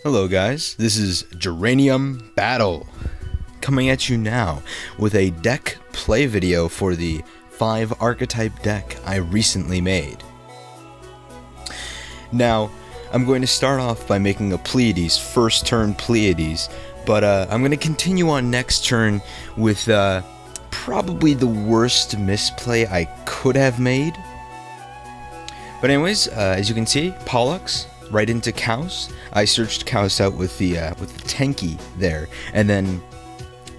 Hello guys, this is Geranium Battle, coming at you now with a deck play video for the 5 archetype deck I recently made. Now, I'm going to start off by making a Pleiades, first turn Pleiades, but I'm going to continue on next turn with probably the worst misplay I could have made. But anyways, as you can see, Pollux right into Kaus. I searched Kaus out with the Tenki there, and then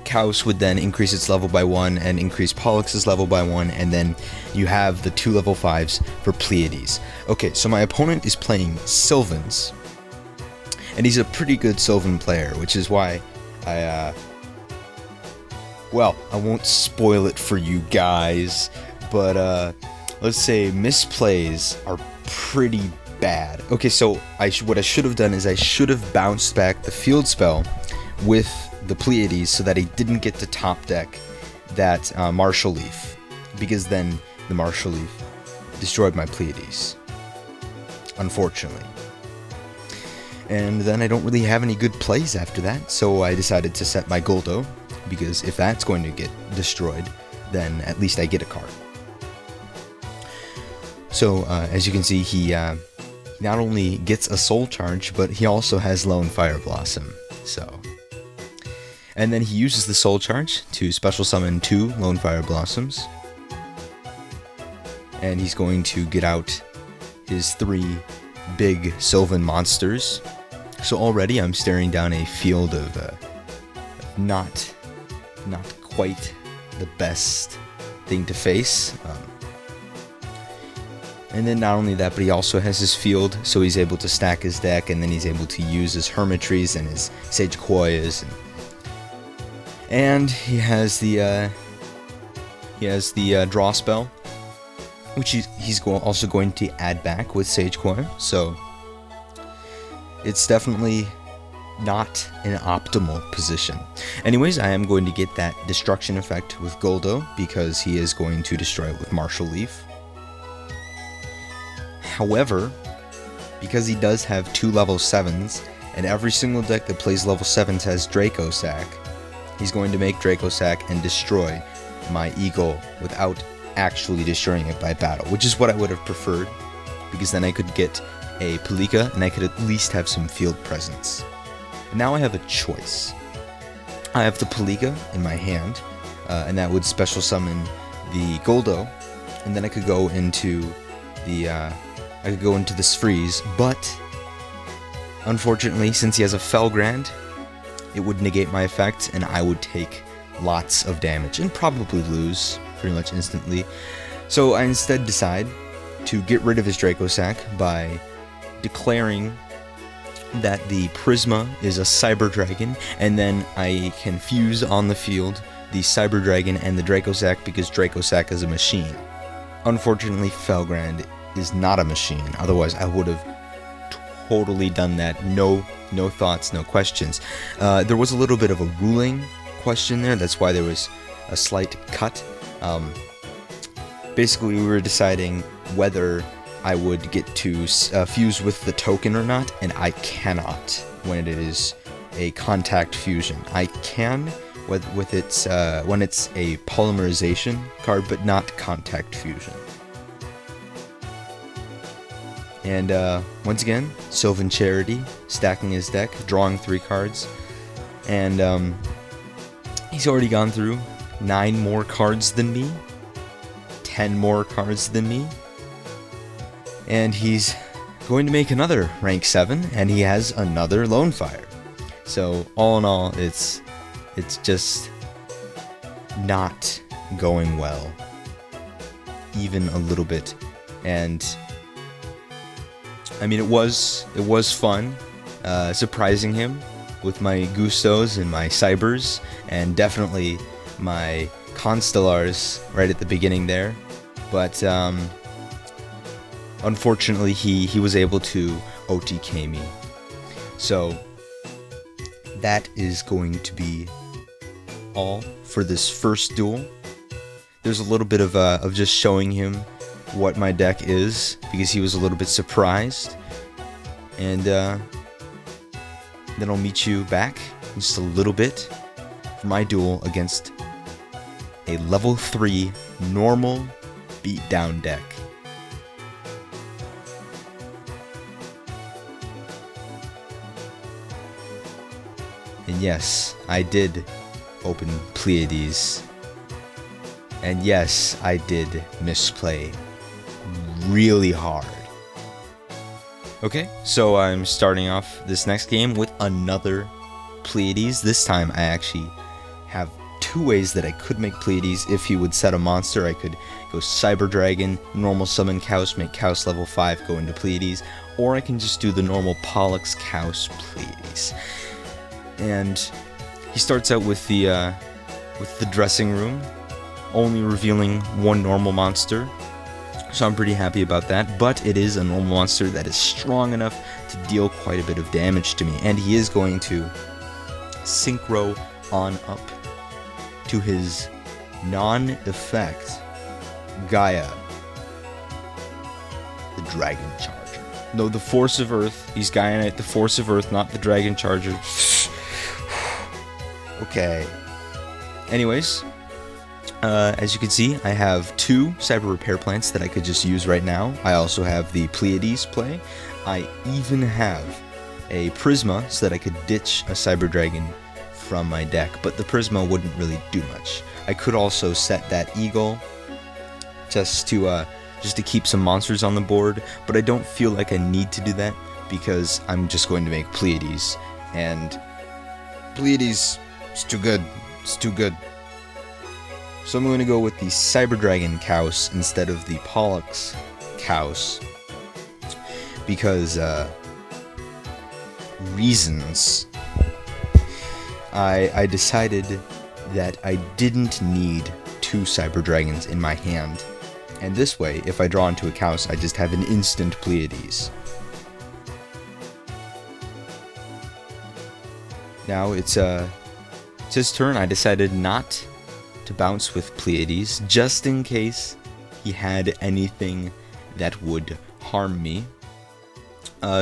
Kaus would then increase its level by 1 and increase Pollux's level by 1, and then you have the 2 level 5s for Pleiades. Okay, so my opponent is playing Sylvans, and he's a pretty good Sylvan player, which is why I won't spoil it for you guys, but let's say misplays are pretty bad. Okay, so what I should have done is I should have bounced back the field spell with the Pleiades so that he didn't get to top deck that Martial Leaf, because then the Martial Leaf destroyed my Pleiades, unfortunately. And then I don't really have any good plays after that, so I decided to set my Goldo, because if that's going to get destroyed, then at least I get a card. So as you can see, he not only gets a Soul Charge, but he also has Lone Fire Blossom. And then he uses the Soul Charge to special summon 2 Lone Fire Blossoms. And he's going to get out his 3 big Sylvan monsters. So already I'm staring down a field of not quite the best thing to face. And then not only that, but he also has his field, so he's able to stack his deck, and then he's able to use his Hermitries and his Sage Koyas, and he has the draw spell, which he's also going to add back with Sage Koya. So it's definitely not an optimal position. Anyways, I am going to get that destruction effect with Goldo, because he is going to destroy it with Martial Leaf. However, because he does have 2 level 7s, and every single deck that plays level 7s has Draco Sack, he's going to make Draco Sack and destroy my Eagle without actually destroying it by battle, which is what I would have preferred, because then I could get a Pelika and I could at least have some field presence. And now I have a choice. I have the Pelika in my hand, and that would special summon the Goldo, and then I could go into the Freeze, but unfortunately, since he has a Felgrand, it would negate my effect, and I would take lots of damage and probably lose pretty much instantly. So I instead decide to get rid of his Draco Sack by declaring that the Prisma is a Cyber Dragon, and then I can fuse on the field the Cyber Dragon and the Draco Sack, because Draco Sack is a machine. Unfortunately, Felgrand is not a machine, otherwise I would have totally done that. No thoughts, no questions. There was a little bit of a ruling question there, that's why there was a slight cut. Basically, we were deciding whether I would get to fuse with the token or not, and I cannot when it is a contact fusion. I can when it's a polymerization card, but not contact fusion. And once again, Sylvan Charity, stacking his deck, drawing 3 cards, and he's already gone through 9 more cards than me, 10 more cards than me, and he's going to make another rank 7, and he has another Lone Fire. So all in all, it's just not going well, even a little bit. And I mean, it was fun, surprising him with my Gustos and my Cybers, and definitely my Constellars right at the beginning there. But unfortunately, he was able to OTK me. So that is going to be all for this first duel. There's a little bit of just showing him what my deck is, because he was a little bit surprised. And then I'll meet you back in just a little bit for my duel against a level 3 normal beatdown deck. And yes, I did open Pleiades. And yes, I did misplay really hard. Okay, so I'm starting off this next game with another Pleiades. This time I actually have two ways that I could make Pleiades. If he would set a monster, I could go Cyber Dragon, normal summon Chaos, make Chaos level 5, go into Pleiades, or I can just do the normal Pollux Chaos Pleiades. And he starts out with the dressing room, only revealing one normal monster, so I'm pretty happy about that. But it is a normal monster that is strong enough to deal quite a bit of damage to me, and he is going to synchro on up to his non-effect Gaia, the Dragon Charger. No, the Force of Earth. He's Gaia Knight, the Force of Earth, not the Dragon Charger. Okay. Anyways, as you can see, I have two Cyber Repair Plants that I could just use right now. I also have the Pleiades play. I even have a Prisma so that I could ditch a Cyber Dragon from my deck, but the Prisma wouldn't really do much. I could also set that Eagle just to keep some monsters on the board, but I don't feel like I need to do that because I'm just going to make Pleiades, and Pleiades is too good. It's too good. So I'm going to go with the Cyber Dragon Chaos instead of the Pollux Chaos because reasons. I decided that I didn't need two Cyber Dragons in my hand, and this way, if I draw into a Chaos, I just have an instant Pleiades. Now it's his turn. I decided not to bounce with Pleiades, just in case he had anything that would harm me.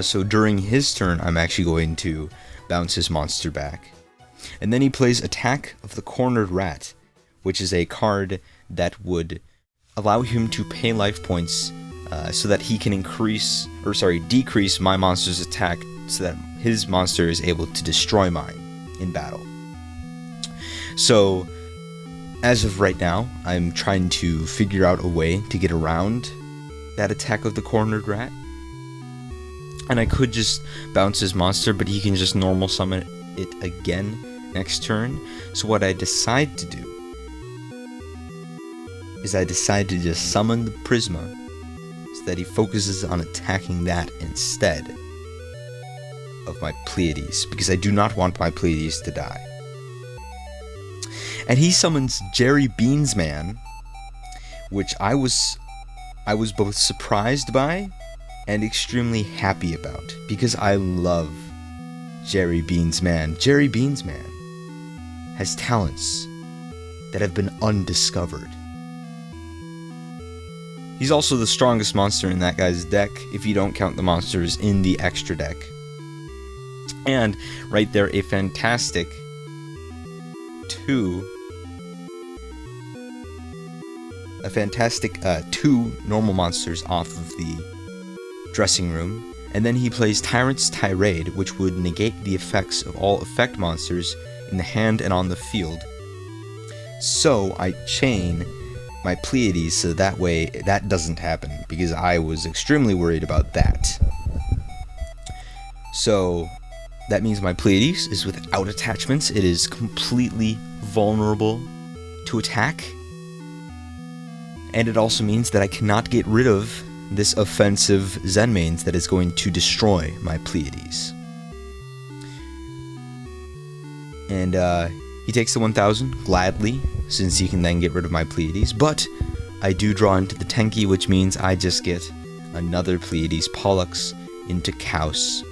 So during his turn, I'm actually going to bounce his monster back. And then he plays Attack of the Cornered Rat, which is a card that would allow him to pay life points so that he can decrease my monster's attack so that his monster is able to destroy mine in battle. So, as of right now, I'm trying to figure out a way to get around that Attack of the Cornered Rat. And I could just bounce his monster, but he can just normal summon it again next turn. So what I decide to do is I decide to just summon the Prisma so that he focuses on attacking that instead of my Pleiades, because I do not want my Pleiades to die. And he summons Jerry Beansman, which I was both surprised by and extremely happy about, because I love Jerry Beansman. Jerry Beansman has talents that have been undiscovered. He's also the strongest monster in that guy's deck, if you don't count the monsters in the extra deck. And right there, a fantastic two normal monsters off of the dressing room. And then he plays Tyrant's Tirade, which would negate the effects of all effect monsters in the hand and on the field. So I chain my Pleiades so that way that doesn't happen, because I was extremely worried about that. So that means my Pleiades is without attachments. It is completely vulnerable to attack. And it also means that I cannot get rid of this offensive Zenmanes that is going to destroy my Pleiades. And he takes the 1000 gladly, since he can then get rid of my Pleiades. But I do draw into the Tenki, which means I just get another Pleiades Pollux into Chaos.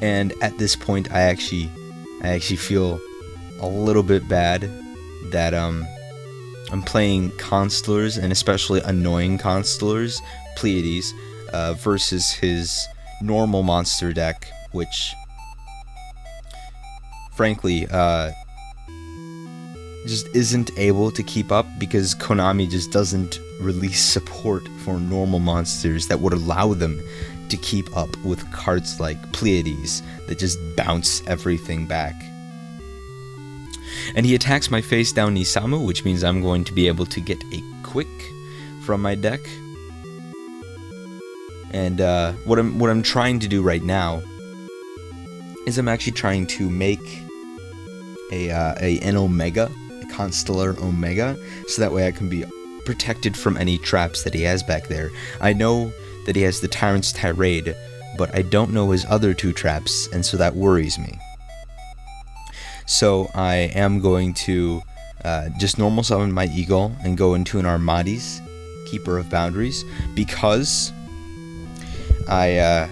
And at this point, I actually feel a little bit bad that I'm playing Constellars, and especially annoying Constellars, Pleiades, versus his normal monster deck, which frankly, just isn't able to keep up because Konami just doesn't release support for normal monsters that would allow them to keep up with cards like Pleiades that just bounce everything back. And he attacks my face down Nisamu, which means I'm going to be able to get a quick from my deck. And what I'm trying to do right now is I'm actually trying to make an Omega, a Constellar Omega, so that way I can be protected from any traps that he has back there. I know that he has the Tyrant's Tirade, but I don't know his other two traps, and so that worries me. So I am going to just normal summon my Eagle and go into an Armades, Keeper of Boundaries, because I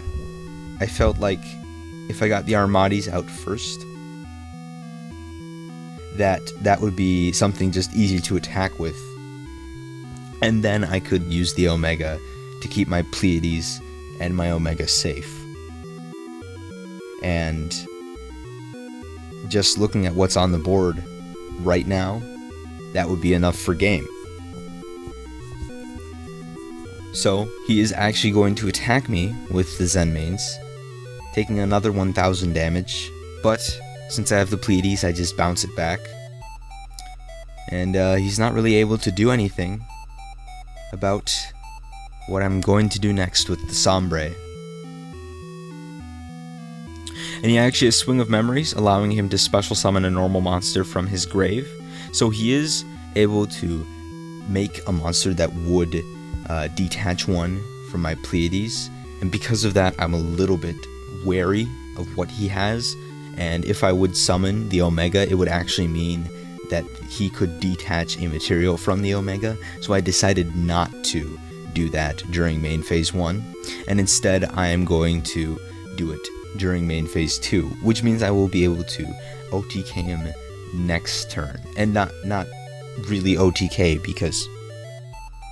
felt like if I got the Armades out first, that would be something just easy to attack with, and then I could use the Omega to keep my Pleiades and my Omega safe. And just looking at what's on the board right now, that would be enough for game. So he is actually going to attack me with the Zenmaines, taking another 1000 damage, but since I have the Pleiades, I just bounce it back. And he's not really able to do anything about what I'm going to do next with the Sombre. And he actually has Swing of Memories, allowing him to special summon a normal monster from his grave. So he is able to make a monster that would detach one from my Pleiades. And because of that, I'm a little bit wary of what he has. And if I would summon the Omega, it would actually mean that he could detach a material from the Omega. So I decided not to do that during main phase 1. And instead, I am going to do it during main phase 2, which means I will be able to OTK him next turn. And not really OTK, because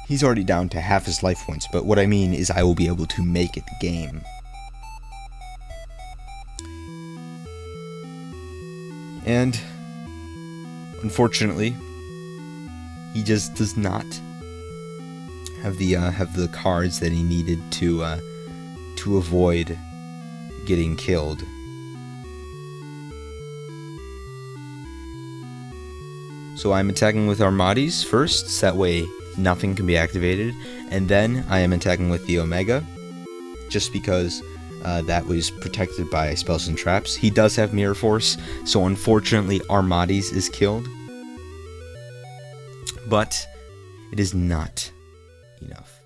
he's already down to half his life points, but what I mean is I will be able to make it game. And unfortunately, he just does not have the cards that he needed to avoid getting killed. So I'm attacking with Armades first, so that way nothing can be activated, and then I am attacking with the Omega, just because that was protected by spells and traps. He does have Mirror Force, so unfortunately Armades is killed, but it is not enough.